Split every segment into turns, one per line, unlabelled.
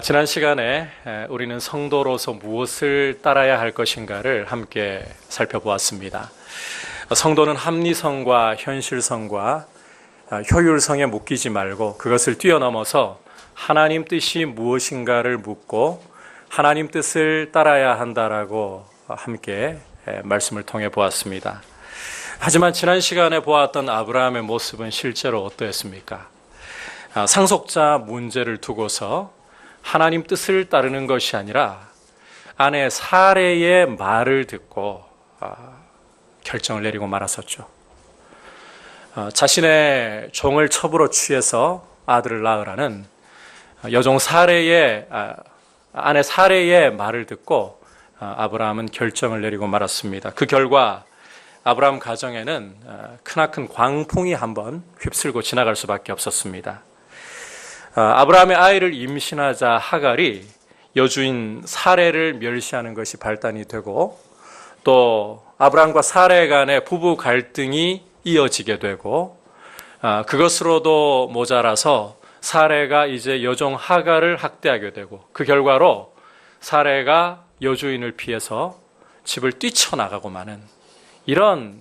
지난 시간에 우리는 성도로서 무엇을 따라야 할 것인가를 함께 살펴보았습니다. 성도는 합리성과 현실성과 효율성에 묶이지 말고 그것을 뛰어넘어서 하나님 뜻이 무엇인가를 묻고 하나님 뜻을 따라야 한다라고 함께 말씀을 통해 보았습니다. 하지만 지난 시간에 보았던 아브라함의 모습은 실제로 어떠했습니까? 상속자 문제를 두고서 하나님 뜻을 따르는 것이 아니라 아내 사레의 말을 듣고 결정을 내리고 말았었죠. 자신의 종을 첩으로 취해서 아들을 낳으라는 여종 사레의 아내 사레의 말을 듣고 아브라함은 결정을 내리고 말았습니다. 그 결과 아브라함 가정에는 크나큰 광풍이 한번 휩쓸고 지나갈 수밖에 없었습니다. 아브라함의 아이를 임신하자 하갈이 여주인 사레를 멸시하는 것이 발단이 되고 또 아브라함과 사레 간의 부부 갈등이 이어지게 되고 그것으로도 모자라서 사레가 이제 여종 하갈을 학대하게 되고 그 결과로 사레가 여주인을 피해서 집을 뛰쳐나가고 마는 이런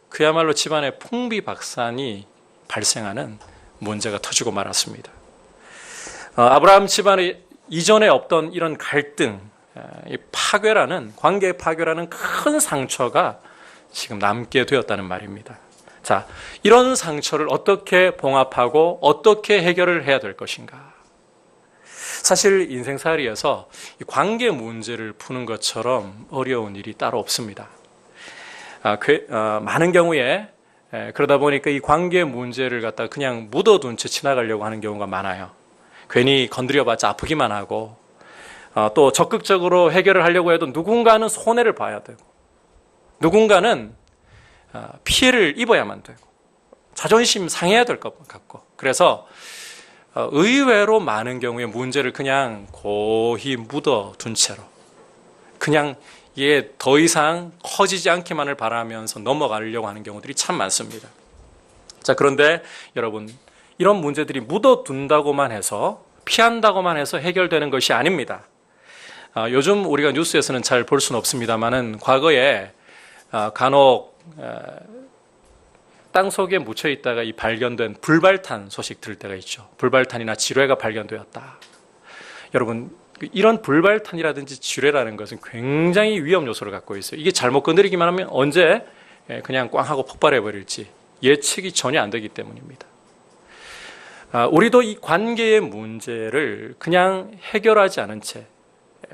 그야말로 집안의 풍비박산이 발생하는 문제가 터지고 말았습니다. 아브라함 집안에 이전에 없던 이런 갈등, 파괴라는 관계의 파괴라는 큰 상처가 지금 남게 되었다는 말입니다. 자, 이런 상처를 어떻게 봉합하고 어떻게 해결을 해야 될 것인가? 사실 인생살이에서 관계 문제를 푸는 것처럼 어려운 일이 따로 없습니다. 많은 경우에 그러다 보니까 이 관계 문제를 갖다가 그냥 묻어둔 채 지나가려고 하는 경우가 많아요. 괜히 건드려봤자 아프기만 하고 또 적극적으로 해결을 하려고 해도 누군가는 손해를 봐야 되고 누군가는 피해를 입어야만 되고 자존심 상해야 될 것 같고 그래서 의외로 많은 경우에 문제를 그냥 고이 묻어둔 채로 그냥 이게 더 이상 커지지 않기만을 바라면서 넘어가려고 하는 경우들이 참 많습니다. 자, 그런데 여러분, 이런 문제들이 묻어둔다고만 해서 피한다고만 해서 해결되는 것이 아닙니다. 요즘 우리가 뉴스에서는 잘 볼 수는 없습니다만은 과거에 간혹 땅속에 묻혀 있다가 이 발견된 불발탄 소식 들을 때가 있죠. 불발탄이나 지뢰가 발견되었다. 여러분, 이런 불발탄이라든지 지뢰라는 것은 굉장히 위험 요소를 갖고 있어요. 이게 잘못 건드리기만 하면 언제 그냥 꽝 하고 폭발해 버릴지 예측이 전혀 안 되기 때문입니다. 우리도 이 관계의 문제를 그냥 해결하지 않은 채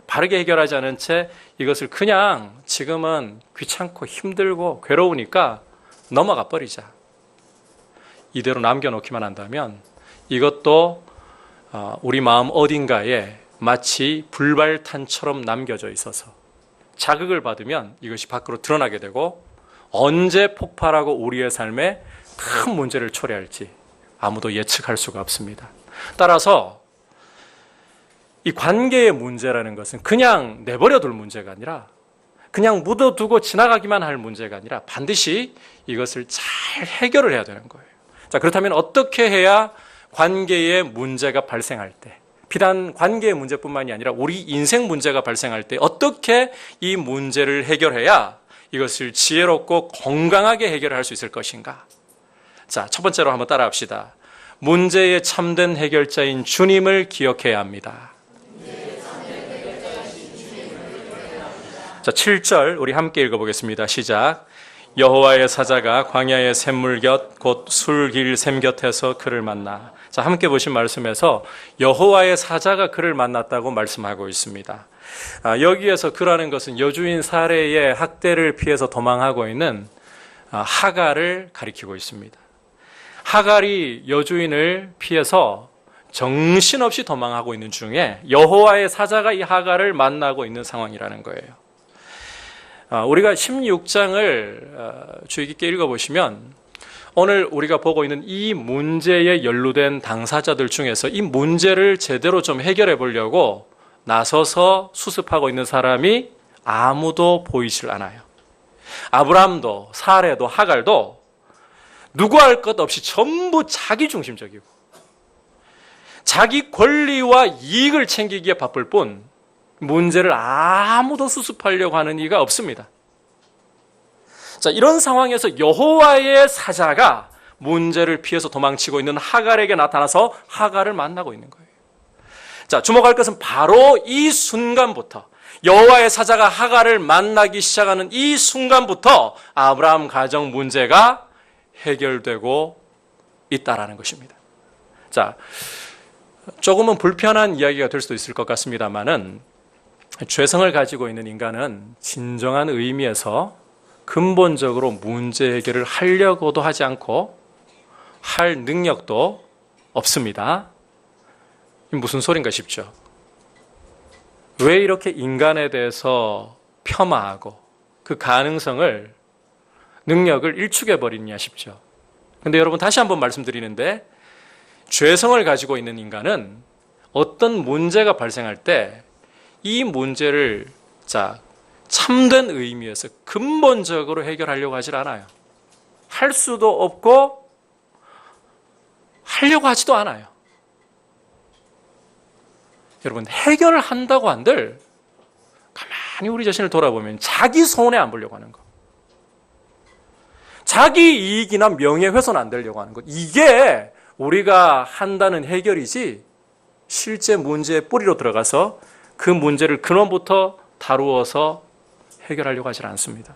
바르게 해결하지 않은 채 이것을 그냥 지금은 귀찮고 힘들고 괴로우니까 넘어가 버리자. 이대로 남겨놓기만 한다면 이것도 우리 마음 어딘가에 마치 불발탄처럼 남겨져 있어서 자극을 받으면 이것이 밖으로 드러나게 되고 언제 폭발하고 우리의 삶에 큰 문제를 초래할지 아무도 예측할 수가 없습니다. 따라서 이 관계의 문제라는 것은 그냥 내버려 둘 문제가 아니라 그냥 묻어두고 지나가기만 할 문제가 아니라 반드시 이것을 잘 해결을 해야 되는 거예요. 자, 그렇다면 어떻게 해야 관계의 문제가 발생할 때 비단 관계의 문제뿐만이 아니라 우리 인생 문제가 발생할 때 어떻게 이 문제를 해결해야 이것을 지혜롭고 건강하게 해결할 수 있을 것인가? 자, 첫 번째로 한번 따라합시다. 문제의 참된 해결자인 주님을 기억해야 합니다. 자, 7절 우리 함께 읽어보겠습니다. 시작. 여호와의 사자가 광야의 샘물 곁 곧 술길 샘 곁에서 그를 만나. 자, 함께 보신 말씀에서 여호와의 사자가 그를 만났다고 말씀하고 있습니다. 여기에서 그라는 것은 여주인 사레의 학대를 피해서 도망하고 있는 하갈을 가리키고 있습니다. 하갈이 여주인을 피해서 정신없이 도망하고 있는 중에 여호와의 사자가 이 하갈을 만나고 있는 상황이라는 거예요. 우리가 16장을 주의 깊게 읽어보시면 오늘 우리가 보고 있는 이 문제에 연루된 당사자들 중에서 이 문제를 제대로 좀 해결해 보려고 나서서 수습하고 있는 사람이 아무도 보이질 않아요. 아브라함도 사레도 하갈도 누구 할 것 없이 전부 자기 중심적이고 자기 권리와 이익을 챙기기에 바쁠 뿐 문제를 아무도 수습하려고 하는 이가 없습니다. 자, 이런 상황에서 여호와의 사자가 문제를 피해서 도망치고 있는 하갈에게 나타나서 하갈을 만나고 있는 거예요. 자, 주목할 것은 바로 이 순간부터, 여호와의 사자가 하갈을 만나기 시작하는 이 순간부터 아브라함 가정 문제가 해결되고 있다라는 것입니다. 자, 조금은 불편한 이야기가 될 수도 있을 것 같습니다만은 죄성을 가지고 있는 인간은 진정한 의미에서 근본적으로 문제 해결을 하려고도 하지 않고 할 능력도 없습니다. 무슨 소린가 싶죠. 왜 이렇게 인간에 대해서 폄하하고 그 가능성을, 능력을 일축해 버리냐 싶죠. 근데 여러분, 다시 한번 말씀드리는데, 죄성을 가지고 있는 인간은 어떤 문제가 발생할 때 이 문제를 참된 의미에서 근본적으로 해결하려고 하질 않아요. 할 수도 없고 하려고 하지도 않아요. 여러분, 해결을 한다고 한들 가만히 우리 자신을 돌아보면 자기 손해 안 보려고 하는 거, 자기 이익이나 명예훼손 안 되려고 하는 것, 이게 우리가 한다는 해결이지 실제 문제의 뿌리로 들어가서 그 문제를 근원부터 다루어서 해결하려고 하지 않습니다.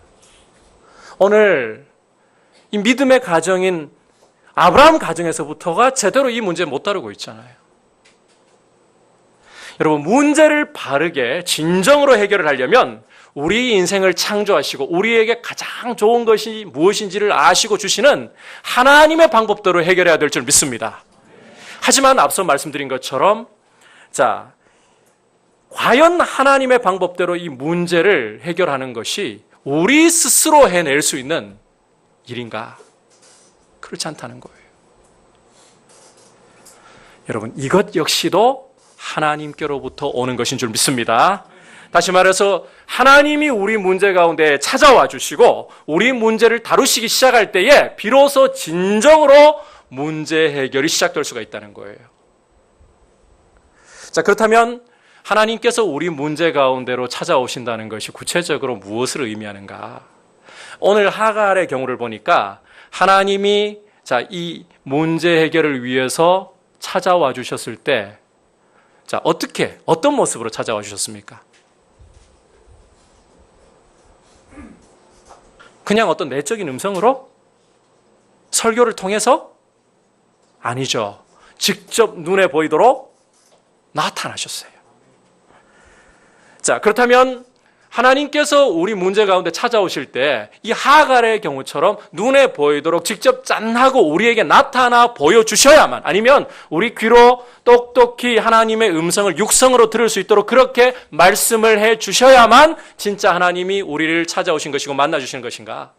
오늘 이 믿음의 가정인 아브라함 가정에서부터가 제대로 이 문제 못 다루고 있잖아요. 여러분, 문제를 바르게 진정으로 해결을 하려면 우리 인생을 창조하시고 우리에게 가장 좋은 것이 무엇인지를 아시고 주시는 하나님의 방법대로 해결해야 될 줄 믿습니다. 하지만 앞서 말씀드린 것처럼, 과연 하나님의 방법대로 이 문제를 해결하는 것이 우리 스스로 해낼 수 있는 일인가? 그렇지 않다는 거예요. 여러분, 이것 역시도 하나님께로부터 오는 것인 줄 믿습니다. 다시 말해서 하나님이 우리 문제 가운데 찾아와 주시고 우리 문제를 다루시기 시작할 때에 비로소 진정으로 문제 해결이 시작될 수가 있다는 거예요. 자, 그렇다면 하나님께서 우리 문제 가운데로 찾아오신다는 것이 구체적으로 무엇을 의미하는가? 오늘 하갈의 경우를 보니까 하나님이 이 문제 해결을 위해서 찾아와 주셨을 때 어떤 모습으로 찾아와 주셨습니까? 그냥 어떤 내적인 음성으로? 설교를 통해서? 아니죠. 직접 눈에 보이도록 나타나셨어요. 자, 그렇다면 하나님께서 우리 문제 가운데 찾아오실 때 이 하갈의 경우처럼 눈에 보이도록 직접 짠하고 우리에게 나타나 보여주셔야만, 아니면 우리 귀로 똑똑히 하나님의 음성을 육성으로 들을 수 있도록 그렇게 말씀을 해 주셔야만 진짜 하나님이 우리를 찾아오신 것이고 만나주시는 것인가?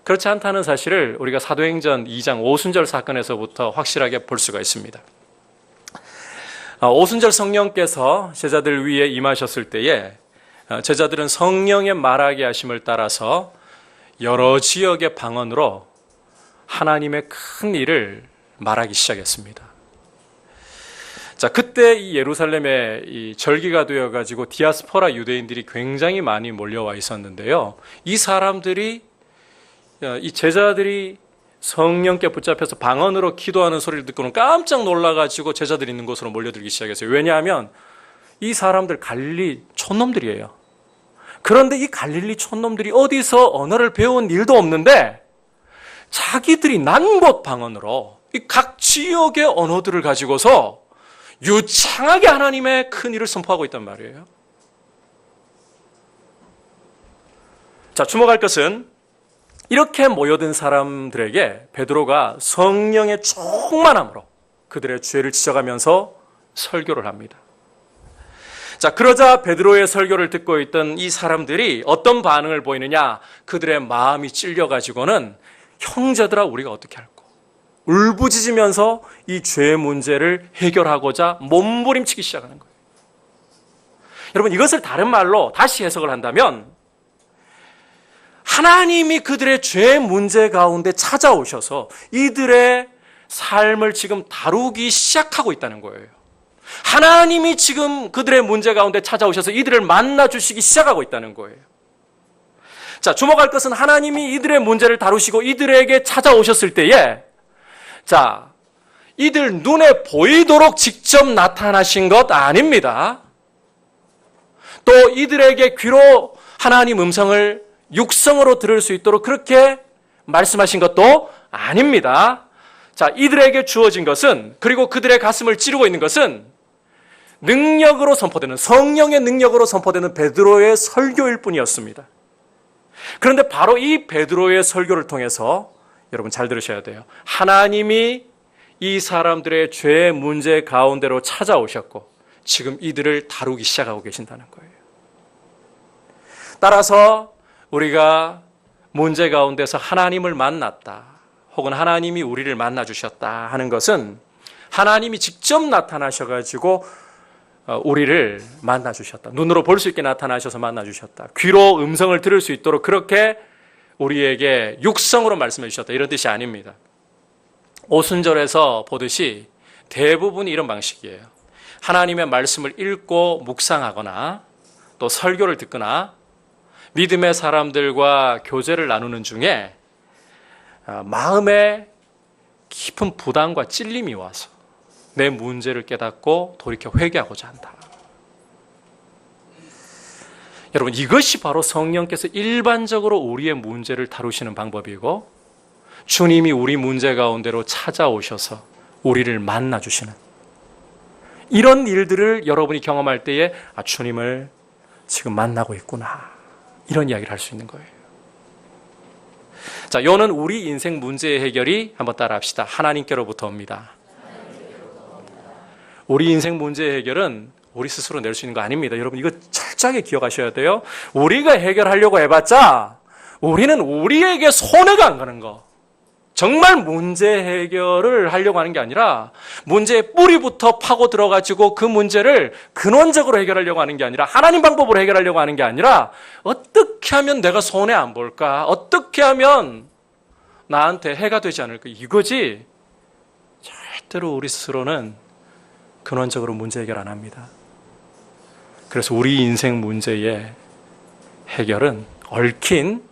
그렇지 않다는 사실을 우리가 사도행전 2장 오순절 사건에서부터 확실하게 볼 수가 있습니다. 오순절 성령께서 제자들 위에 임하셨을 때에 제자들은 성령의 말하게 하심을 따라서 여러 지역의 방언으로 하나님의 큰 일을 말하기 시작했습니다. 자, 그때 이 예루살렘에 이 절기가 되어가지고 디아스포라 유대인들이 굉장히 많이 몰려와 있었는데요. 이 사람들이, 이 제자들이 성령께 붙잡혀서 방언으로 기도하는 소리를 듣고는 깜짝 놀라가지고 제자들이 있는 곳으로 몰려들기 시작했어요. 왜냐하면 이 사람들 갈릴리 촌놈들이에요. 그런데 이 갈릴리 촌놈들이 어디서 언어를 배운 일도 없는데 자기들이 난 곳 방언으로 이 각 지역의 언어들을 가지고서 유창하게 하나님의 큰 일을 선포하고 있단 말이에요. 자, 주목할 것은 이렇게 모여든 사람들에게 베드로가 성령의 충만함으로 그들의 죄를 지적하면서 설교를 합니다. 자, 그러자 베드로의 설교를 듣고 있던 이 사람들이 어떤 반응을 보이느냐? 그들의 마음이 찔려가지고는 형제들아 우리가 어떻게 할꼬? 울부짖으면서 이 죄 문제를 해결하고자 몸부림치기 시작하는 거예요. 여러분, 이것을 다른 말로 다시 해석을 한다면 하나님이 그들의 죄 문제 가운데 찾아오셔서 이들의 삶을 지금 다루기 시작하고 있다는 거예요. 하나님이 지금 그들의 문제 가운데 찾아오셔서 이들을 만나주시기 시작하고 있다는 거예요. 자, 주목할 것은 하나님이 이들의 문제를 다루시고 이들에게 찾아오셨을 때에, 자, 이들 눈에 보이도록 직접 나타나신 것 아닙니다. 또 이들에게 귀로 하나님 음성을 육성으로 들을 수 있도록 그렇게 말씀하신 것도 아닙니다. 자, 이들에게 주어진 것은, 그리고 그들의 가슴을 찌르고 있는 것은 능력으로 선포되는, 성령의 능력으로 선포되는 베드로의 설교일 뿐이었습니다. 그런데 바로 이 베드로의 설교를 통해서 여러분 잘 들으셔야 돼요. 하나님이 이 사람들의 죄 문제 가운데로 찾아오셨고 지금 이들을 다루기 시작하고 계신다는 거예요. 따라서 우리가 문제 가운데서 하나님을 만났다, 혹은 하나님이 우리를 만나주셨다 하는 것은 하나님이 직접 나타나셔가지고 우리를 만나주셨다. 눈으로 볼 수 있게 나타나셔서 만나주셨다. 귀로 음성을 들을 수 있도록 그렇게 우리에게 육성으로 말씀해 주셨다. 이런 뜻이 아닙니다. 오순절에서 보듯이 대부분이 이런 방식이에요. 하나님의 말씀을 읽고 묵상하거나 또 설교를 듣거나 믿음의 사람들과 교제를 나누는 중에 마음에 깊은 부담과 찔림이 와서 내 문제를 깨닫고 돌이켜 회개하고자 한다. 여러분, 이것이 바로 성령께서 일반적으로 우리의 문제를 다루시는 방법이고 주님이 우리 문제 가운데로 찾아오셔서 우리를 만나주시는 이런 일들을 여러분이 경험할 때에 주님을 지금 만나고 있구나, 이런 이야기를 할 수 있는 거예요. 자, 요는 우리 인생 문제의 해결이, 한번 따라 합시다. 하나님께로부터 옵니다. 우리 인생 문제의 해결은 우리 스스로 낼 수 있는 거 아닙니다. 여러분, 이거 철저하게 기억하셔야 돼요. 우리가 해결하려고 해봤자 우리는 우리에게 손해가 안 가는 거. 정말 문제 해결을 하려고 하는 게 아니라 문제의 뿌리부터 파고 들어가지고 그 문제를 근원적으로 해결하려고 하는 게 아니라 하나님 방법으로 해결하려고 하는 게 아니라 어떻게 하면 내가 손해 안 볼까? 어떻게 하면 나한테 해가 되지 않을까? 이거지. 절대로 우리 스스로는 근원적으로 문제 해결 안 합니다. 그래서 우리 인생 문제의 해결은 얽힌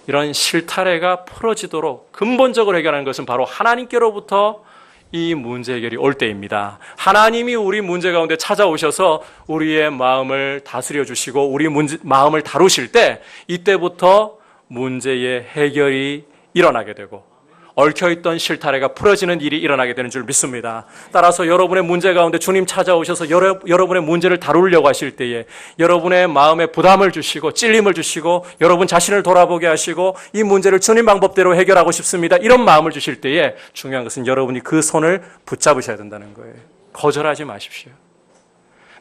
이런 실타래가 풀어지도록 근본적으로 해결하는 것은 바로 하나님께로부터 이 문제 해결이 올 때입니다. 하나님이 우리 문제 가운데 찾아오셔서 우리의 마음을 다스려 주시고 우리 마음을 다루실 때 이때부터 문제의 해결이 일어나게 되고 얽혀있던 실타래가 풀어지는 일이 일어나게 되는 줄 믿습니다. 따라서 여러분의 문제 가운데 주님 찾아오셔서 여러분의 문제를 다루려고 하실 때에 여러분의 마음에 부담을 주시고 찔림을 주시고 여러분 자신을 돌아보게 하시고 이 문제를 주님 방법대로 해결하고 싶습니다, 이런 마음을 주실 때에 중요한 것은 여러분이 그 손을 붙잡으셔야 된다는 거예요. 거절하지 마십시오.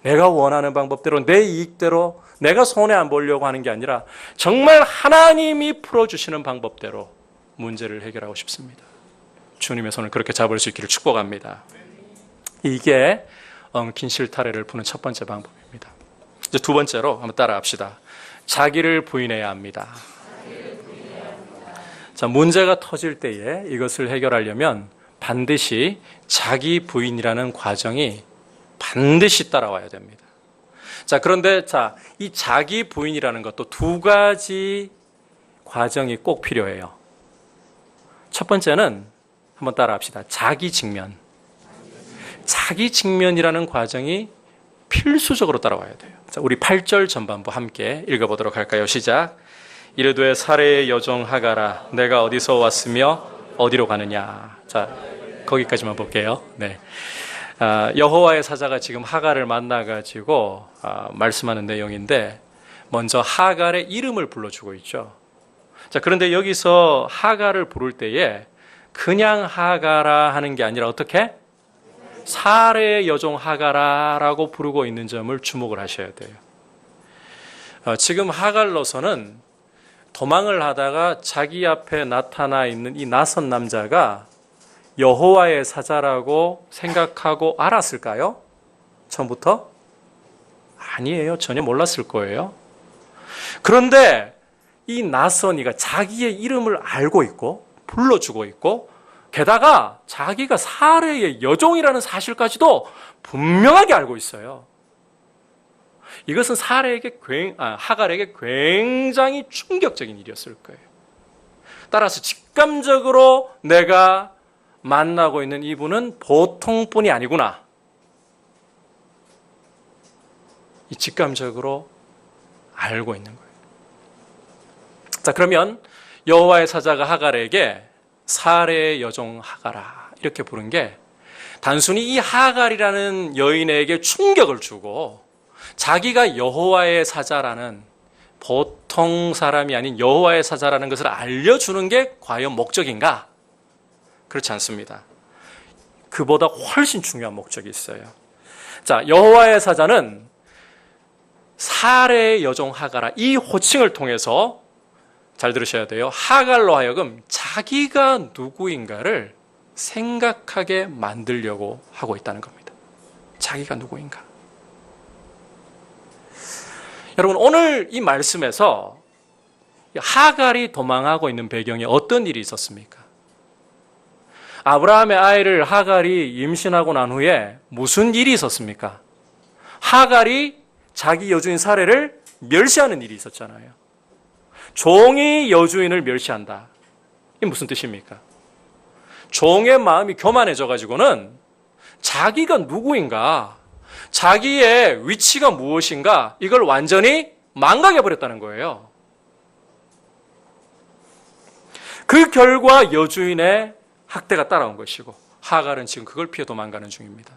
내가 원하는 방법대로 내 이익대로 내가 손해 안 보려고 하는 게 아니라 정말 하나님이 풀어주시는 방법대로 문제를 해결하고 싶습니다. 주님의 손을 그렇게 잡을 수 있기를 축복합니다. 이게 엉킨 실타래를 푸는 첫 번째 방법입니다. 이제 두 번째로 한번 따라합시다. 자기를 부인해야 합니다. 자, 문제가 터질 때에 이것을 해결하려면 반드시 자기 부인이라는 과정이 반드시 따라와야 됩니다. 자, 그런데 이 자기 부인이라는 것도 두 가지 과정이 꼭 필요해요. 첫 번째는 한번 따라합시다. 자기 직면. 자기 직면이라는 과정이 필수적으로 따라와야 돼요. 자, 우리 8절 전반부 함께 읽어보도록 할까요? 시작. 이르되 사레의 여종 하가라, 내가 어디서 왔으며 어디로 가느냐. 자, 거기까지만 볼게요. 네. 여호와의 사자가 지금 하갈을 만나가지고 말씀하는 내용인데 먼저 하갈의 이름을 불러주고 있죠. 자, 그런데 여기서 하갈을 부를 때에 그냥 하가라 하는 게 아니라 어떻게? 사레의 여종 하가라라고 부르고 있는 점을 주목을 하셔야 돼요. 지금 하갈로서는 도망을 하다가 자기 앞에 나타나 있는 이 낯선 남자가 여호와의 사자라고 생각하고 알았을까요? 처음부터? 아니에요. 전혀 몰랐을 거예요. 그런데 이 낯선이가 자기의 이름을 알고 있고 불러주고 있고 게다가 자기가 사레의 여종이라는 사실까지도 분명하게 알고 있어요. 이것은 하갈에게 굉장히 충격적인 일이었을 거예요. 따라서 직감적으로 내가 만나고 있는 이분은 보통 분이 아니구나. 이 직감적으로 알고 있는 거예요. 자, 그러면 여호와의 사자가 하갈에게 사레의 여종 하갈아 이렇게 부른 게 단순히 이 하갈이라는 여인에게 충격을 주고 자기가 여호와의 사자라는 보통 사람이 아닌 여호와의 사자라는 것을 알려주는 게 과연 목적인가? 그렇지 않습니다. 그보다 훨씬 중요한 목적이 있어요. 자, 여호와의 사자는 사레의 여종 하갈아 이 호칭을 통해서 잘 들으셔야 돼요. 하갈로 하여금 자기가 누구인가를 생각하게 만들려고 하고 있다는 겁니다. 자기가 누구인가. 여러분, 오늘 이 말씀에서 하갈이 도망하고 있는 배경에 어떤 일이 있었습니까? 아브라함의 아이를 하갈이 임신하고 난 후에 무슨 일이 있었습니까? 하갈이 자기 여주인 사레를 멸시하는 일이 있었잖아요. 종이 여주인을 멸시한다. 이게 무슨 뜻입니까? 종의 마음이 교만해져가지고는 자기가 누구인가, 자기의 위치가 무엇인가, 이걸 완전히 망각해버렸다는 거예요. 그 결과 여주인의 학대가 따라온 것이고 하갈은 지금 그걸 피해 도망가는 중입니다.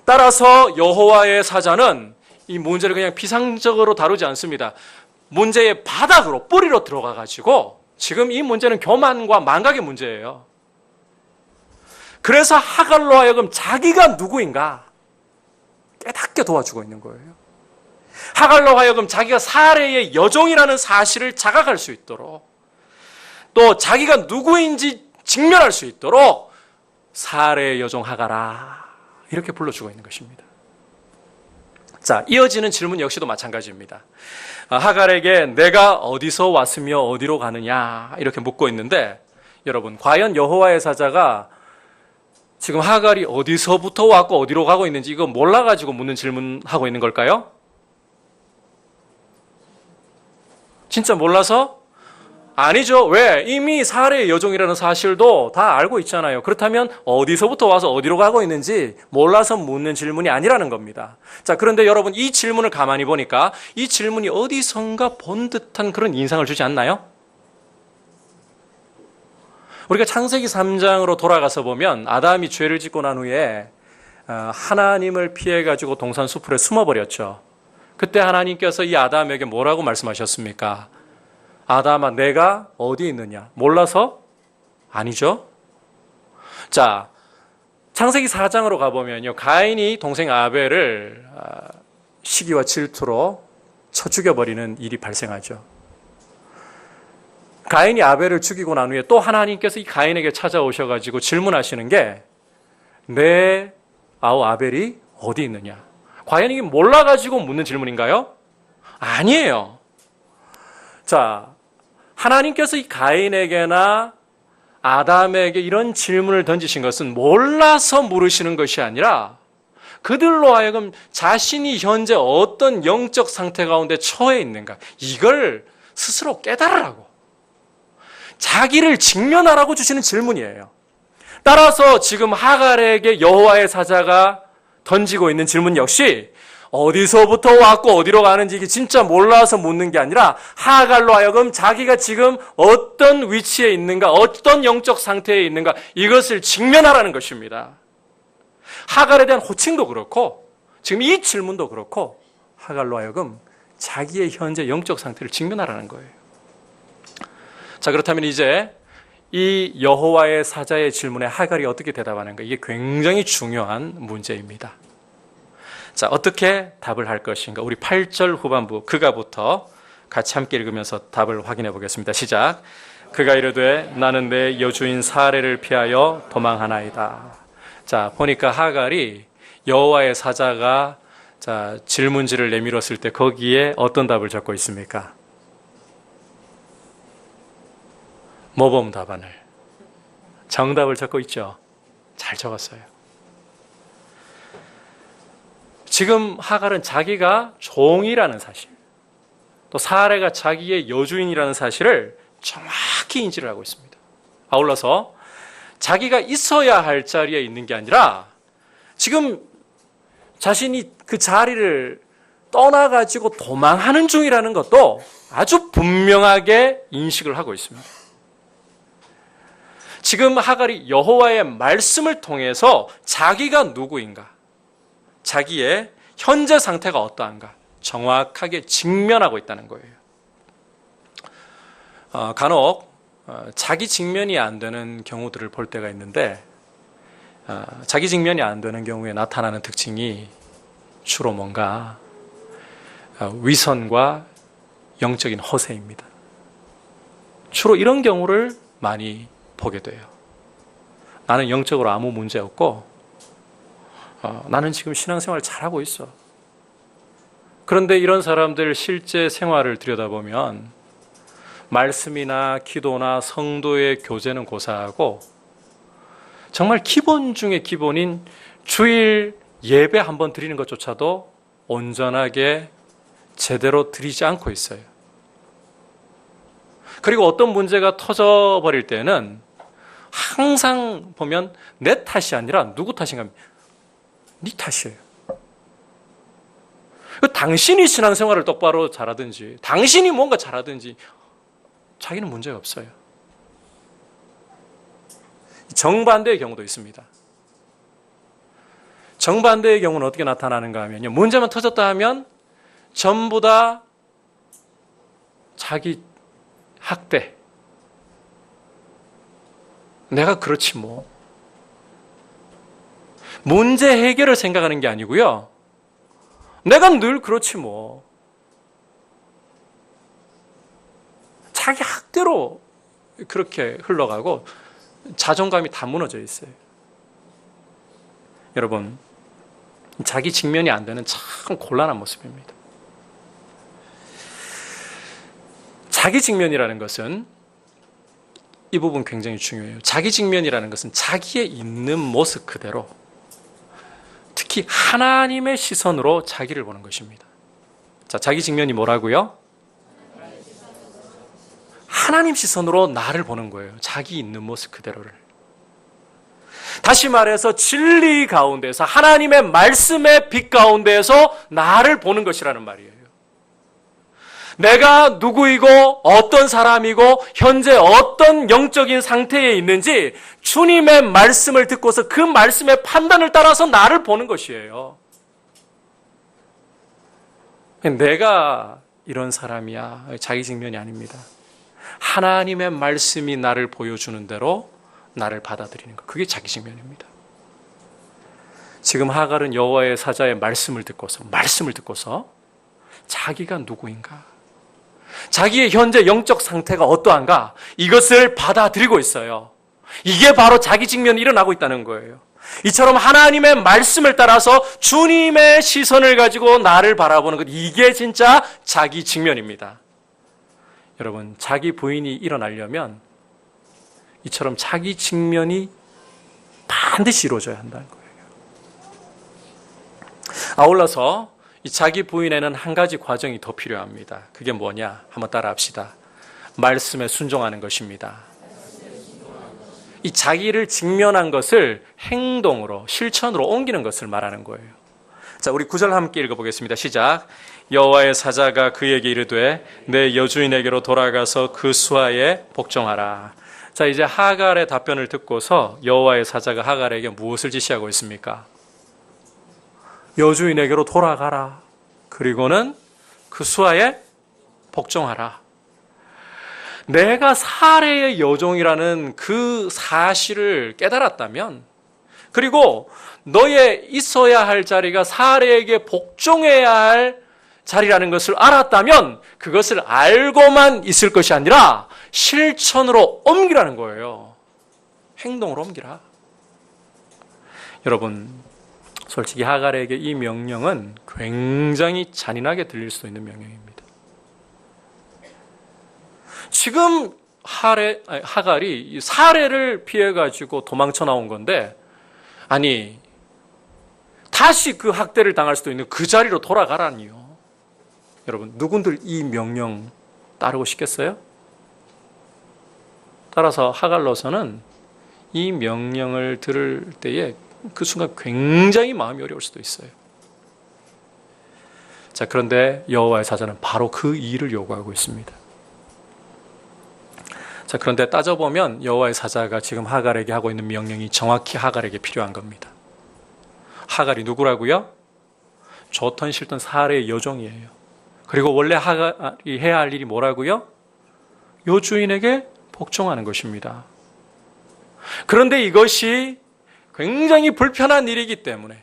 따라서 여호와의 사자는 이 문제를 그냥 피상적으로 다루지 않습니다. 문제의 바닥으로, 뿌리로 들어가가지고 지금 이 문제는 교만과 망각의 문제예요. 그래서 하갈로 하여금 자기가 누구인가 깨닫게 도와주고 있는 거예요. 하갈로 하여금 자기가 사레의 여종이라는 사실을 자각할 수 있도록, 또 자기가 누구인지 직면할 수 있도록 사레의 여종 하갈아 이렇게 불러주고 있는 것입니다. 자, 이어지는 질문 역시도 마찬가지입니다. 하갈에게 내가 어디서 왔으며 어디로 가느냐 이렇게 묻고 있는데, 여러분, 과연 여호와의 사자가 지금 하갈이 어디서부터 왔고 어디로 가고 있는지 이거 몰라가지고 묻는 질문하고 있는 걸까요? 진짜 몰라서? 아니죠. 왜? 이미 사레의 여종이라는 사실도 다 알고 있잖아요. 그렇다면 어디서부터 와서 어디로 가고 있는지 몰라서 묻는 질문이 아니라는 겁니다. 자, 그런데 여러분, 이 질문을 가만히 보니까 이 질문이 어디선가 본 듯한 그런 인상을 주지 않나요? 우리가 창세기 3장으로 돌아가서 보면 아담이 죄를 짓고 난 후에 하나님을 피해가지고 동산 수풀에 숨어버렸죠. 그때 하나님께서 이 아담에게 뭐라고 말씀하셨습니까? 아담아, 내가 어디 있느냐? 몰라서? 아니죠. 자, 창세기 4장으로 가보면요, 가인이 동생 아벨을 시기와 질투로 쳐 죽여버리는 일이 발생하죠. 가인이 아벨을 죽이고 난 후에 또 하나님께서 이 가인에게 찾아오셔가지고 질문하시는 게, 내 아우 아벨이 어디 있느냐? 과연 이게 몰라가지고 묻는 질문인가요? 아니에요. 자, 하나님께서 이 가인에게나 아담에게 이런 질문을 던지신 것은 몰라서 물으시는 것이 아니라 그들로 하여금 자신이 현재 어떤 영적 상태 가운데 처해 있는가, 이걸 스스로 깨달으라고, 자기를 직면하라고 주시는 질문이에요. 따라서 지금 하갈에게 여호와의 사자가 던지고 있는 질문 역시 어디서부터 왔고 어디로 가는지 이게 진짜 몰라서 묻는 게 아니라 하갈로 하여금 자기가 지금 어떤 위치에 있는가, 어떤 영적 상태에 있는가, 이것을 직면하라는 것입니다. 하갈에 대한 호칭도 그렇고 지금 이 질문도 그렇고 하갈로 하여금 자기의 현재 영적 상태를 직면하라는 거예요. 자, 그렇다면 이제 이 여호와의 사자의 질문에 하갈이 어떻게 대답하는가, 이게 굉장히 중요한 문제입니다. 자, 어떻게 답을 할 것인가? 우리 8절 후반부 그가부터 같이 함께 읽으면서 답을 확인해 보겠습니다. 시작. 그가 이르되 나는 내 여주인 사레를 피하여 도망하나이다. 자, 보니까 하갈이 여호와의 사자가 질문지를 내밀었을 때 거기에 어떤 답을 적고 있습니까? 모범 답안을. 정답을 적고 있죠. 잘 적었어요. 지금 하갈은 자기가 종이라는 사실, 또 사레가 자기의 여주인이라는 사실을 정확히 인지를 하고 있습니다. 아울러서 자기가 있어야 할 자리에 있는 게 아니라 지금 자신이 그 자리를 떠나가지고 도망하는 중이라는 것도 아주 분명하게 인식을 하고 있습니다. 지금 하갈이 여호와의 말씀을 통해서 자기가 누구인가, 자기의 현재 상태가 어떠한가 정확하게 직면하고 있다는 거예요. 간혹 자기 직면이 안 되는 경우들을 볼 때가 있는데, 자기 직면이 안 되는 경우에 나타나는 특징이 주로 뭔가 위선과 영적인 허세입니다. 주로 이런 경우를 많이 보게 돼요. 나는 영적으로 아무 문제 없고 나는 지금 신앙생활 잘하고 있어. 그런데 이런 사람들 실제 생활을 들여다보면 말씀이나 기도나 성도의 교제는 고사하고 정말 기본 중에 기본인 주일 예배 한번 드리는 것조차도 온전하게 제대로 드리지 않고 있어요. 그리고 어떤 문제가 터져버릴 때는 항상 보면 내 탓이 아니라 누구 탓인가? 네 탓이에요. 당신이 신앙생활을 똑바로 잘하든지 당신이 뭔가 잘하든지 자기는 문제가 없어요. 정반대의 경우도 있습니다. 정반대의 경우는 어떻게 나타나는가 하면요, 문제만 터졌다 하면 전부 다 자기 학대, 내가 그렇지 뭐. 문제 해결을 생각하는 게 아니고요, 내가 늘 그렇지 뭐. 자기 학대로 그렇게 흘러가고 자존감이 다 무너져 있어요. 여러분, 자기 직면이 안 되는 참 곤란한 모습입니다. 자기 직면이라는 것은, 이 부분 굉장히 중요해요. 자기 직면이라는 것은 자기의 있는 모습 그대로, 특히 하나님의 시선으로 자기를 보는 것입니다. 자, 자기 직면이 뭐라고요? 하나님 시선으로 나를 보는 거예요. 자기 있는 모습 그대로를. 다시 말해서 진리 가운데서, 하나님의 말씀의 빛 가운데서 나를 보는 것이라는 말이에요. 내가 누구이고 어떤 사람이고 현재 어떤 영적인 상태에 있는지 주님의 말씀을 듣고서 그 말씀의 판단을 따라서 나를 보는 것이에요. 내가 이런 사람이야, 자기 직면이 아닙니다. 하나님의 말씀이 나를 보여주는 대로 나를 받아들이는 것, 그게 자기 직면입니다. 지금 하갈은 여호와의 사자의 말씀을 듣고서 자기가 누구인가, 자기의 현재 영적 상태가 어떠한가, 이것을 받아들이고 있어요. 이게 바로 자기 직면이 일어나고 있다는 거예요. 이처럼 하나님의 말씀을 따라서 주님의 시선을 가지고 나를 바라보는 것, 이게 진짜 자기 직면입니다. 여러분, 자기 부인이 일어나려면 이처럼 자기 직면이 반드시 이루어져야 한다는 거예요. 아울러서 이 자기 부인에는 한 가지 과정이 더 필요합니다. 그게 뭐냐? 한번 따라합시다. 말씀에 순종하는 것입니다. 이 자기를 직면한 것을 행동으로, 실천으로 옮기는 것을 말하는 거예요. 자, 우리 9절 함께 읽어보겠습니다. 시작. 여호와의 사자가 그에게 이르되 내 여주인에게로 돌아가서 그 수하에 복종하라. 자, 이제 하갈의 답변을 듣고서 여호와의 사자가 하갈에게 무엇을 지시하고 있습니까? 여주인에게로 돌아가라. 그리고는 그 수하에 복종하라. 내가 사레의 여종이라는 그 사실을 깨달았다면, 그리고 너의 있어야 할 자리가 사레에게 복종해야 할 자리라는 것을 알았다면, 그것을 알고만 있을 것이 아니라 실천으로 옮기라는 거예요. 행동으로 옮기라. 여러분, 솔직히 하갈에게 이 명령은 굉장히 잔인하게 들릴 수 있는 명령입니다. 지금 하갈이 살해를 피해가지고 도망쳐 나온 건데, 아니, 다시 그 학대를 당할 수도 있는 그 자리로 돌아가라니요. 여러분, 누군들 이 명령 따르고 싶겠어요? 따라서 하갈로서는 이 명령을 들을 때에 그 순간 굉장히 마음이 어려울 수도 있어요. 자, 그런데 여호와의 사자는 바로 그 일을 요구하고 있습니다. 자, 그런데 따져보면 여호와의 사자가 지금 하갈에게 하고 있는 명령이 정확히 하갈에게 필요한 겁니다. 하갈이 누구라고요? 좋던 싫던 사례의 여종이에요. 그리고 원래 하갈이 해야 할 일이 뭐라고요? 요 주인에게 복종하는 것입니다. 그런데 이것이 굉장히 불편한 일이기 때문에,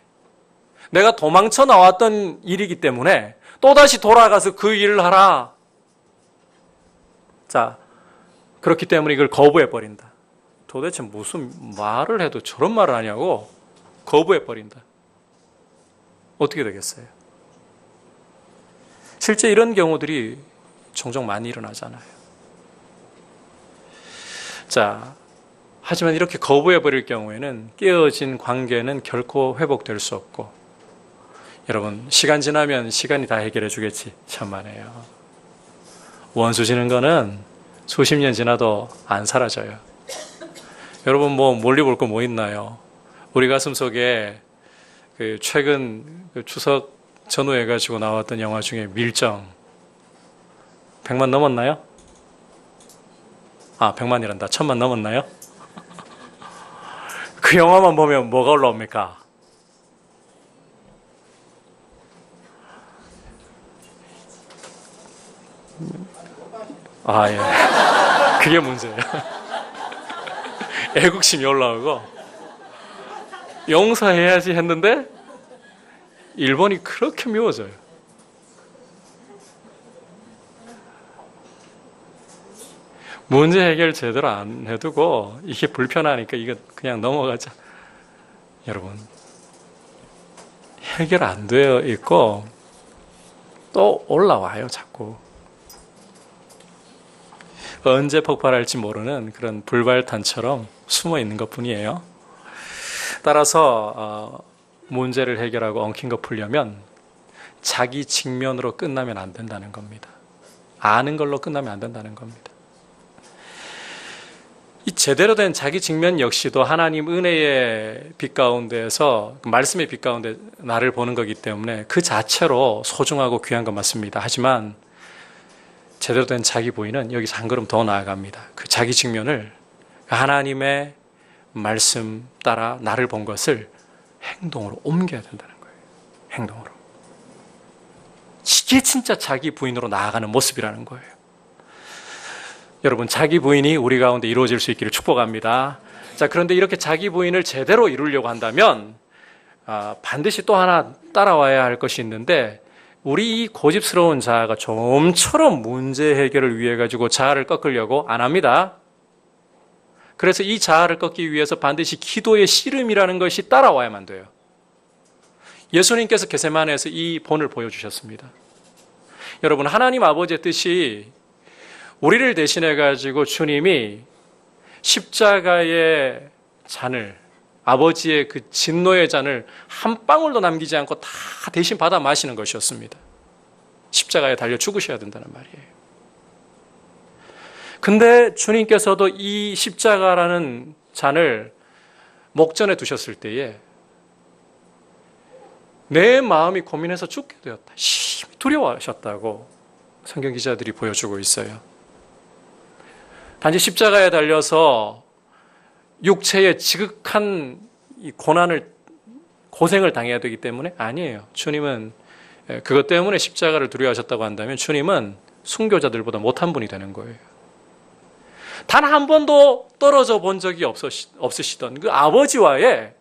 내가 도망쳐 나왔던 일이기 때문에 또다시 돌아가서 그 일을 하라. 자, 그렇기 때문에 이걸 거부해버린다. 도대체 무슨 말을 해도 저런 말을 하냐고 거부해버린다. 어떻게 되겠어요? 실제 이런 경우들이 종종 많이 일어나잖아요. 자, 하지만 이렇게 거부해버릴 경우에는 깨어진 관계는 결코 회복될 수 없고, 여러분, 시간 지나면 시간이 다 해결해 주겠지. 천만에요. 원수 지는 거는 수십 년 지나도 안 사라져요. 여러분, 멀리 볼 거 뭐 있나요? 우리 가슴 속에 최근 추석 전후해 가지고 나왔던 영화 중에 밀정 100만 넘었나요? 100만이란다. 1000만 넘었나요? 그 영화만 보면 뭐가 올라옵니까? 예. 그게 문제예요. 애국심이 올라오고 용서해야지 했는데 일본이 그렇게 미워져요. 문제 해결 제대로 안 해두고 이게 불편하니까 이거 그냥 넘어가자. 여러분, 해결 안 되어 있고 또 올라와요, 자꾸. 언제 폭발할지 모르는 그런 불발탄처럼 숨어 있는 것 뿐이에요. 따라서 문제를 해결하고 엉킨 거 풀려면 자기 직면으로 끝나면 안 된다는 겁니다. 아는 걸로 끝나면 안 된다는 겁니다. 이 제대로 된 자기 직면 역시도 하나님 은혜의 빛 가운데에서, 말씀의 빛 가운데 나를 보는 거기 때문에 그 자체로 소중하고 귀한 건 맞습니다. 하지만 제대로 된 자기 부인은 여기서 한 걸음 더 나아갑니다. 그 자기 직면을 하나님의 말씀 따라 나를 본 것을 행동으로 옮겨야 된다는 거예요. 행동으로. 이게 진짜 자기 부인으로 나아가는 모습이라는 거예요. 여러분, 자기 부인이 우리 가운데 이루어질 수 있기를 축복합니다. 자, 그런데 이렇게 자기 부인을 제대로 이루려고 한다면 반드시 또 하나 따라와야 할 것이 있는데, 우리 이 고집스러운 자아가 좀처럼 문제 해결을 위해 가지고 자아를 꺾으려고 안 합니다. 그래서 이 자아를 꺾기 위해서 반드시 기도의 씨름이라는 것이 따라와야만 돼요. 예수님께서 겟세마네에서 이 본을 보여주셨습니다. 여러분, 하나님 아버지의 뜻이 우리를 대신해 가지고 주님이 십자가의 잔을, 아버지의 그 진노의 잔을 한 방울도 남기지 않고 다 대신 받아 마시는 것이었습니다. 십자가에 달려 죽으셔야 된다는 말이에요. 근데 주님께서도 이 십자가라는 잔을 목전에 두셨을 때에 내 마음이 고민해서 죽게 되었다, 심히 두려워하셨다고 성경 기자들이 보여주고 있어요. 단지 십자가에 달려서 육체의 지극한 이 고생을 당해야 되기 때문에 아니에요. 주님은 그것 때문에 십자가를 두려워하셨다고 한다면 주님은 순교자들보다 못한 분이 되는 거예요. 단 한 번도 떨어져 본 적이 없으시던 그 아버지와의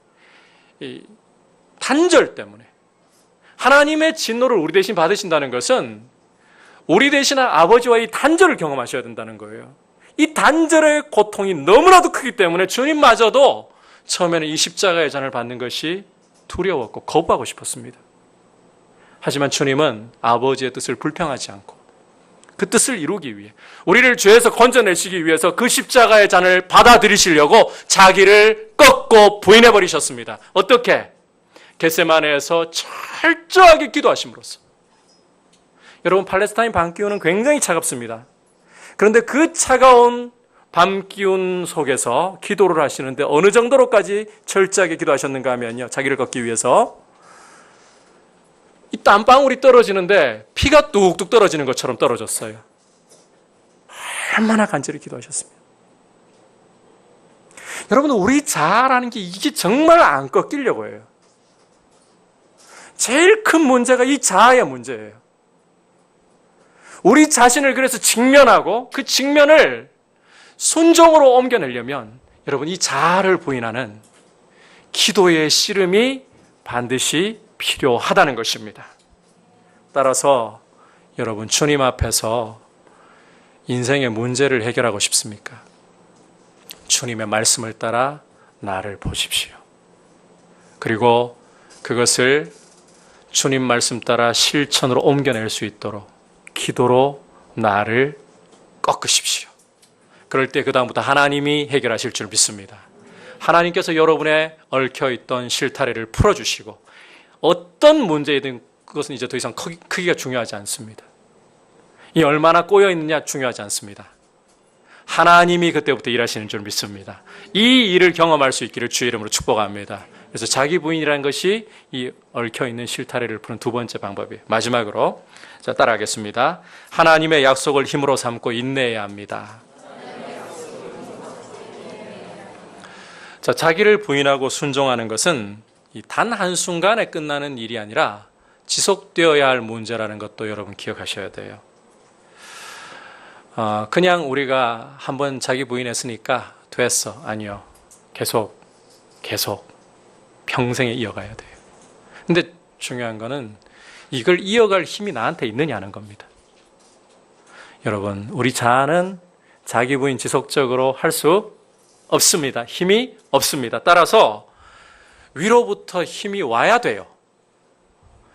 이 단절 때문에, 하나님의 진노를 우리 대신 받으신다는 것은 우리 대신 아버지와의 단절을 경험하셔야 된다는 거예요. 이 단절의 고통이 너무나도 크기 때문에 주님마저도 처음에는 이 십자가의 잔을 받는 것이 두려웠고 거부하고 싶었습니다. 하지만 주님은 아버지의 뜻을 불평하지 않고 그 뜻을 이루기 위해, 우리를 죄에서 건져내시기 위해서 그 십자가의 잔을 받아들이시려고 자기를 꺾고 부인해 버리셨습니다. 어떻게? 겟세마네에서 철저하게 기도하심으로써. 여러분, 팔레스타인 밤기운은 굉장히 차갑습니다. 그런데 그 차가운 밤기운 속에서 기도를 하시는데 어느 정도로까지 철저하게 기도하셨는가 하면요, 자기를 걷기 위해서 이 땀방울이 떨어지는데 피가 뚝뚝 떨어지는 것처럼 떨어졌어요. 얼마나 간절히 기도하셨습니다. 여러분, 우리 자아라는 게 이게 정말 안 꺾이려고 해요. 제일 큰 문제가 이 자아의 문제예요. 우리 자신을 그래서 직면하고 그 직면을 순종으로 옮겨내려면 여러분, 이 자아를 부인하는 기도의 씨름이 반드시 필요하다는 것입니다. 따라서 여러분, 주님 앞에서 인생의 문제를 해결하고 싶습니까? 주님의 말씀을 따라 나를 보십시오. 그리고 그것을 주님 말씀 따라 실천으로 옮겨낼 수 있도록 기도로 나를 꺾으십시오. 그럴 때 그 다음부터 하나님이 해결하실 줄 믿습니다. 하나님께서 여러분의 얽혀있던 실타래를 풀어주시고 어떤 문제이든 그것은 이제 더 이상 크기가 중요하지 않습니다. 이 얼마나 꼬여있느냐 중요하지 않습니다. 하나님이 그때부터 일하시는 줄 믿습니다. 이 일을 경험할 수 있기를 주의 이름으로 축복합니다. 그래서 자기 부인이라는 것이 이 얽혀있는 실타래를 푸는 두 번째 방법이에요. 마지막으로 자, 따라하겠습니다. 하나님의 약속을 힘으로 삼고 인내해야 합니다. 자, 자기를 부인하고 순종하는 것은 단 한순간에 끝나는 일이 아니라 지속되어야 할 문제라는 것도 여러분 기억하셔야 돼요. 그냥 우리가 한번 자기 부인했으니까 됐어. 아니요. 계속 평생에 이어가야 돼요. 근데 중요한 거는 이걸 이어갈 힘이 나한테 있느냐는 겁니다. 여러분, 우리 자아는 자기 부인 지속적으로 할 수 없습니다. 힘이 없습니다. 따라서 위로부터 힘이 와야 돼요.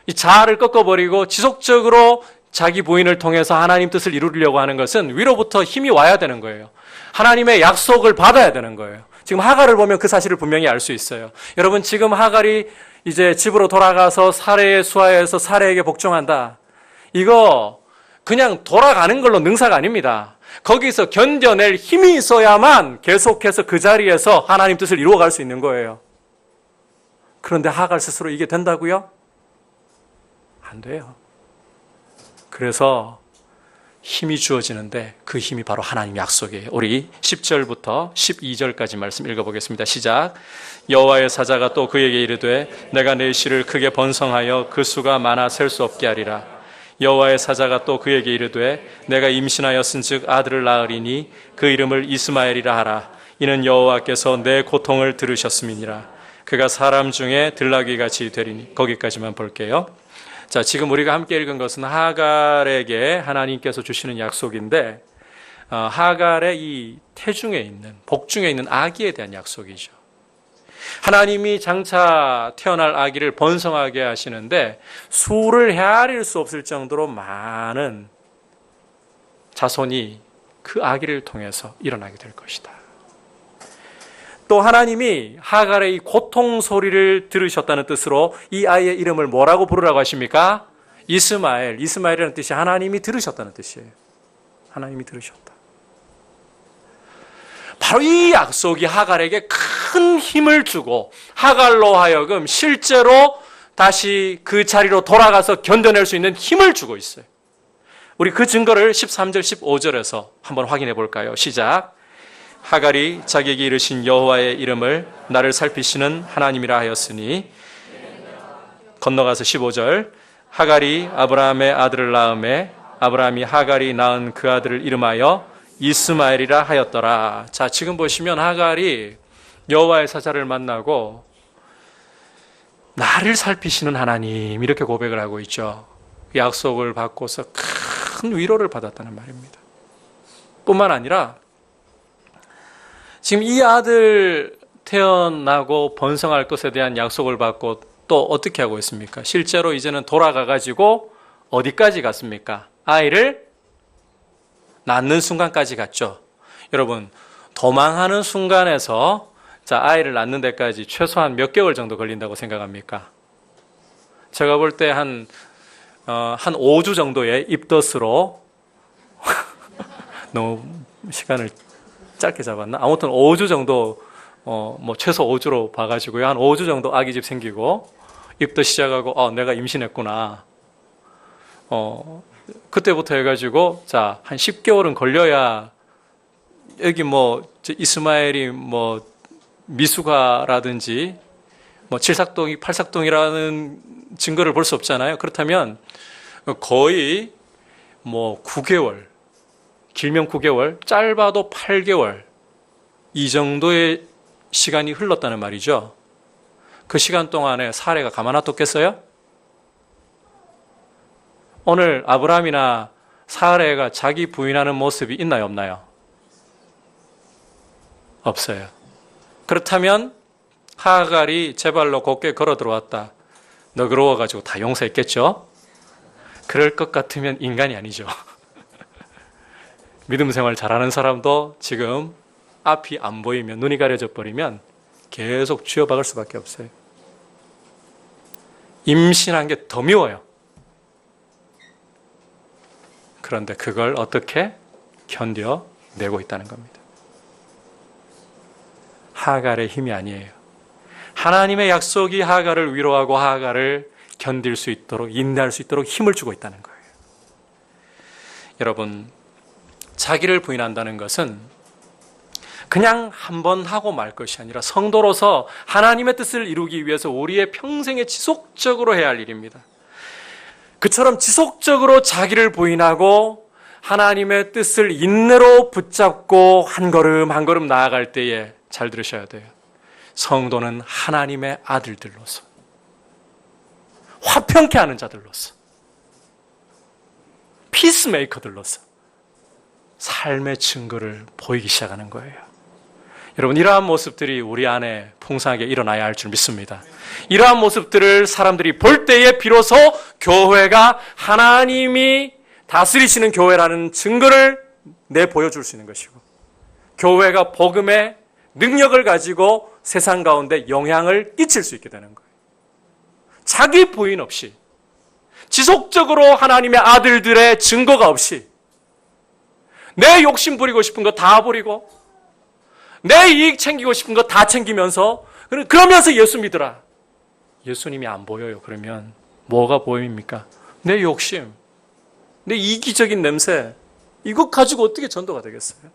이 자아를 꺾어버리고 지속적으로 자기 부인을 통해서 하나님 뜻을 이루려고 하는 것은 위로부터 힘이 와야 되는 거예요. 하나님의 약속을 받아야 되는 거예요. 지금 하갈을 보면 그 사실을 분명히 알 수 있어요. 여러분, 지금 하갈이 이제 집으로 돌아가서 사레의 수하에서 사레에게 복종한다. 이거 그냥 돌아가는 걸로 능사가 아닙니다. 거기서 견뎌낼 힘이 있어야만 계속해서 그 자리에서 하나님 뜻을 이루어갈 수 있는 거예요. 그런데 하갈 스스로 이게 된다고요? 안 돼요. 그래서 힘이 주어지는데 그 힘이 바로 하나님 약속이에요. 우리 10절부터 12절까지 말씀 읽어보겠습니다. 시작. 여호와의 사자가 또 그에게 이르되 내가 내 씨를 크게 번성하여 그 수가 많아 셀 수 없게 하리라. 여호와의 사자가 또 그에게 이르되 내가 임신하였은즉 아들을 낳으리니 그 이름을 이스마엘이라 하라. 이는 여호와께서 내 고통을 들으셨음이니라. 그가 사람 중에 들나귀같이 되리니. 거기까지만 볼게요. 자, 지금 우리가 함께 읽은 것은 하갈에게 하나님께서 주시는 약속인데 하갈의 이 태중에 있는, 복중에 있는 아기에 대한 약속이죠. 하나님이 장차 태어날 아기를 번성하게 하시는데 수를 헤아릴 수 없을 정도로 많은 자손이 그 아기를 통해서 일어나게 될 것이다. 또 하나님이 하갈의 이 고통 소리를 들으셨다는 뜻으로 이 아이의 이름을 뭐라고 부르라고 하십니까? 이스마엘. 이스마엘이라는 뜻이 하나님이 들으셨다는 뜻이에요. 하나님이 들으셨다. 바로 이 약속이 하갈에게 큰 힘을 주고 하갈로 하여금 실제로 다시 그 자리로 돌아가서 견뎌낼 수 있는 힘을 주고 있어요. 우리 그 증거를 13절, 15절에서 한번 확인해 볼까요? 시작. 하갈이 자기에게 이르신 여호와의 이름을 나를 살피시는 하나님이라 하였으니. 건너가서 15절. 하갈이 아브라함의 아들을 낳음에 아브라함이 하갈이 낳은 그 아들을 이름하여 이스마엘이라 하였더라. 자, 지금 보시면 하갈이 여호와의 사자를 만나고 나를 살피시는 하나님 이렇게 고백을 하고 있죠. 약속을 받고서 큰 위로를 받았다는 말입니다. 뿐만 아니라 지금 이 아들 태어나고 번성할 것에 대한 약속을 받고 또 어떻게 하고 있습니까? 실제로 이제는 돌아가가지고 어디까지 갔습니까? 아이를 낳는 순간까지 갔죠. 여러분, 도망하는 순간에서 아이를 낳는 데까지 최소한 몇 개월 정도 걸린다고 생각합니까? 제가 볼 때 한 5주 정도의 입덧으로 너무 시간을 짧게 잡았나? 아무튼 5주 정도, 최소 5주로 봐가지고요. 한 5주 정도 아기집 생기고, 입덧 시작하고, 내가 임신했구나. 그때부터 해가지고, 한 10개월은 걸려야, 여기 이스마엘이 미숙아라든지, 칠삭동이, 팔삭동이라는 증거를 볼 수 없잖아요. 그렇다면, 거의 9개월, 길면 9개월, 짧아도 8개월, 이 정도의 시간이 흘렀다는 말이죠. 그 시간 동안에 사례가 가만 놔뒀겠어요? 오늘 아브라함이나 사례가 자기 부인하는 모습이 있나요, 없나요? 없어요. 그렇다면 하갈이 제 발로 곧게 걸어 들어왔다. 너그러워가지고 다 용서했겠죠? 그럴 것 같으면 인간이 아니죠. 믿음 생활 잘하는 사람도 지금 앞이 안 보이면, 눈이 가려져 버리면 계속 쥐어박을 수밖에 없어요. 임신한 게 더 미워요. 그런데 그걸 어떻게 견뎌내고 있다는 겁니다. 하갈의 힘이 아니에요. 하나님의 약속이 하갈을 위로하고 하갈을 견딜 수 있도록, 인내할 수 있도록 힘을 주고 있다는 거예요. 여러분, 자기를 부인한다는 것은 그냥 한 번 하고 말 것이 아니라 성도로서 하나님의 뜻을 이루기 위해서 우리의 평생에 지속적으로 해야 할 일입니다. 그처럼 지속적으로 자기를 부인하고 하나님의 뜻을 인내로 붙잡고 한 걸음 한 걸음 나아갈 때에, 잘 들으셔야 돼요. 성도는 하나님의 아들들로서, 화평케 하는 자들로서, 피스메이커들로서 삶의 증거를 보이기 시작하는 거예요. 여러분, 이러한 모습들이 우리 안에 풍성하게 일어나야 할 줄 믿습니다. 이러한 모습들을 사람들이 볼 때에 비로소 교회가 하나님이 다스리시는 교회라는 증거를 내보여줄 수 있는 것이고, 교회가 복음의 능력을 가지고 세상 가운데 영향을 끼칠 수 있게 되는 거예요. 자기 부인 없이, 지속적으로 하나님의 아들들의 증거가 없이, 내 욕심 부리고 싶은 거 다 부리고, 내 이익 챙기고 싶은 거 다 챙기면서, 그러면서 예수 믿으라. 예수님이 안 보여요. 그러면 뭐가 보입니까? 내 욕심, 내 이기적인 냄새, 이거 가지고 어떻게 전도가 되겠어요?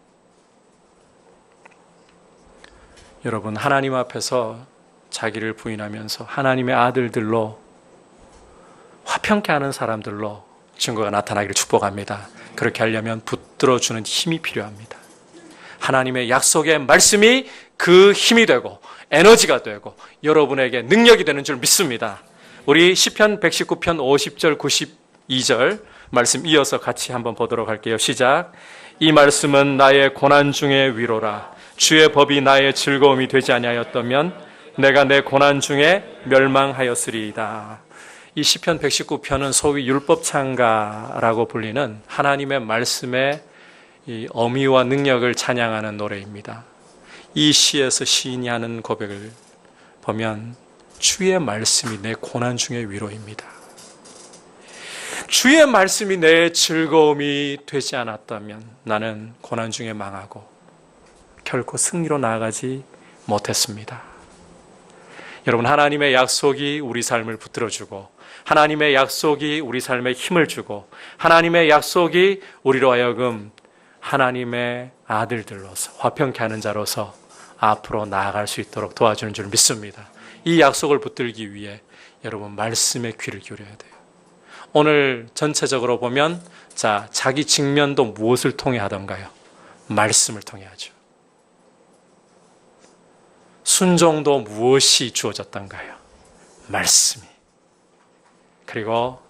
여러분, 하나님 앞에서 자기를 부인하면서 하나님의 아들들로, 화평케 하는 사람들로 증거가 나타나기를 축복합니다. 그렇게 하려면 붙들어주는 힘이 필요합니다. 하나님의 약속의 말씀이 그 힘이 되고 에너지가 되고 여러분에게 능력이 되는 줄 믿습니다. 우리 시편 119편 50절 92절 말씀 이어서 같이 한번 보도록 할게요. 시작. 이 말씀은 나의 고난 중에 위로라. 주의 법이 나의 즐거움이 되지 아니하였다면 내가 내 고난 중에 멸망하였으리이다. 이 시편 119편은 소위 율법창가라고 불리는 하나님의 말씀의 이 어미와 능력을 찬양하는 노래입니다. 이 시에서 시인이 하는 고백을 보면 주의 말씀이 내 고난 중의 위로입니다. 주의 말씀이 내 즐거움이 되지 않았다면 나는 고난 중에 망하고 결코 승리로 나아가지 못했습니다. 여러분, 하나님의 약속이 우리 삶을 붙들어주고 하나님의 약속이 우리 삶에 힘을 주고 하나님의 약속이 우리로 하여금 하나님의 아들들로서 화평케 하는 자로서 앞으로 나아갈 수 있도록 도와주는 줄 믿습니다. 이 약속을 붙들기 위해 여러분 말씀에 귀를 기울여야 돼요. 오늘 전체적으로 보면 자기 직면도 무엇을 통해 하던가요? 말씀을 통해 하죠. 순종도 무엇이 주어졌던가요? 말씀이. 그리고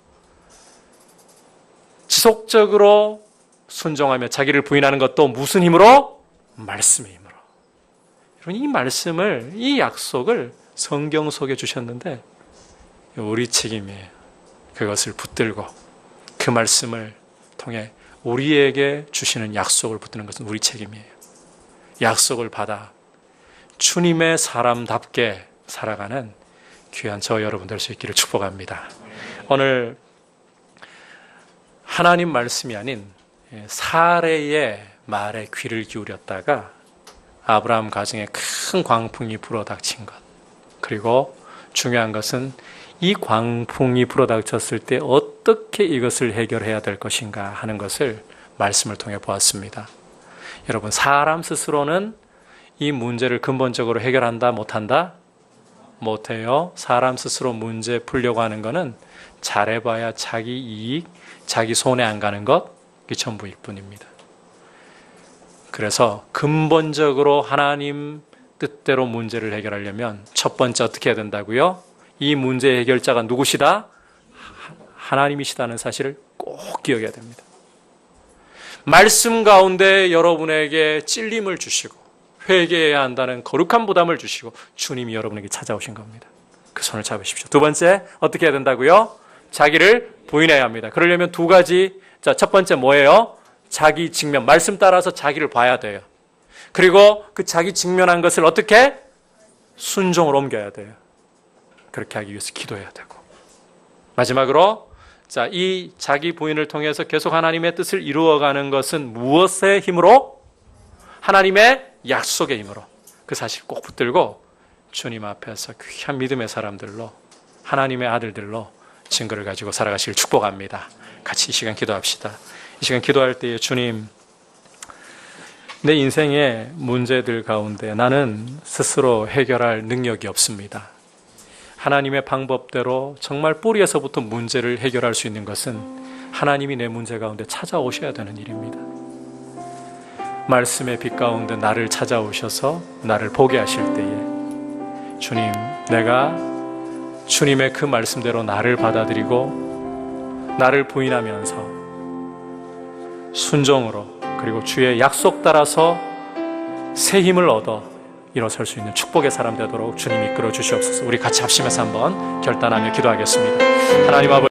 지속적으로 순종하며 자기를 부인하는 것도 무슨 힘으로? 말씀의 힘으로. 여러분, 이 말씀을, 이 약속을 성경 속에 주셨는데 우리 책임이에요. 그것을 붙들고 그 말씀을 통해 우리에게 주시는 약속을 붙드는 것은 우리 책임이에요. 약속을 받아 주님의 사람답게 살아가는 귀한 저 여러분 될 수 있기를 축복합니다. 오늘 하나님 말씀이 아닌 사례의 말에 귀를 기울였다가 아브라함 가정에 큰 광풍이 불어닥친 것, 그리고 중요한 것은 이 광풍이 불어닥쳤을 때 어떻게 이것을 해결해야 될 것인가 하는 것을 말씀을 통해 보았습니다. 여러분, 사람 스스로는 이 문제를 근본적으로 해결한다, 못한다? 못해요. 사람 스스로 문제 풀려고 하는 것은 잘해봐야 자기 이익, 자기 손에 안 가는 것, 그게 전부일 뿐입니다. 그래서 근본적으로 하나님 뜻대로 문제를 해결하려면 첫 번째 어떻게 해야 된다고요? 이 문제 해결자가 누구시다? 하나님이시다는 사실을 꼭 기억해야 됩니다. 말씀 가운데 여러분에게 찔림을 주시고 회개해야 한다는 거룩한 부담을 주시고 주님이 여러분에게 찾아오신 겁니다. 그 손을 잡으십시오. 두 번째 어떻게 해야 된다고요? 자기를 부인해야 합니다. 그러려면 두 가지. 자, 첫 번째 뭐예요? 자기 직면, 말씀 따라서 자기를 봐야 돼요. 그리고 그 자기 직면한 것을 어떻게? 순종으로 옮겨야 돼요. 그렇게 하기 위해서 기도해야 되고. 마지막으로, 자, 이 자기 부인을 통해서 계속 하나님의 뜻을 이루어가는 것은 무엇의 힘으로? 하나님의 약속의 힘으로. 그 사실 꼭 붙들고 주님 앞에서 귀한 믿음의 사람들로, 하나님의 아들들로 증거를 가지고 살아가시길 축복합니다. 같이 이 시간 기도합시다. 이 시간 기도할 때에 주님, 내 인생의 문제들 가운데 나는 스스로 해결할 능력이 없습니다. 하나님의 방법대로 정말 뿌리에서부터 문제를 해결할 수 있는 것은 하나님이 내 문제 가운데 찾아오셔야 되는 일입니다. 말씀의 빛 가운데 나를 찾아오셔서 나를 보게 하실 때에 주님, 내가 주님의 그 말씀대로 나를 받아들이고 나를 부인하면서 순종으로, 그리고 주의 약속 따라서 새 힘을 얻어 일어설 수 있는 축복의 사람 되도록 주님 이끌어 주시옵소서. 우리 같이 합심해서 한번 결단하며 기도하겠습니다. 하나님 아버지,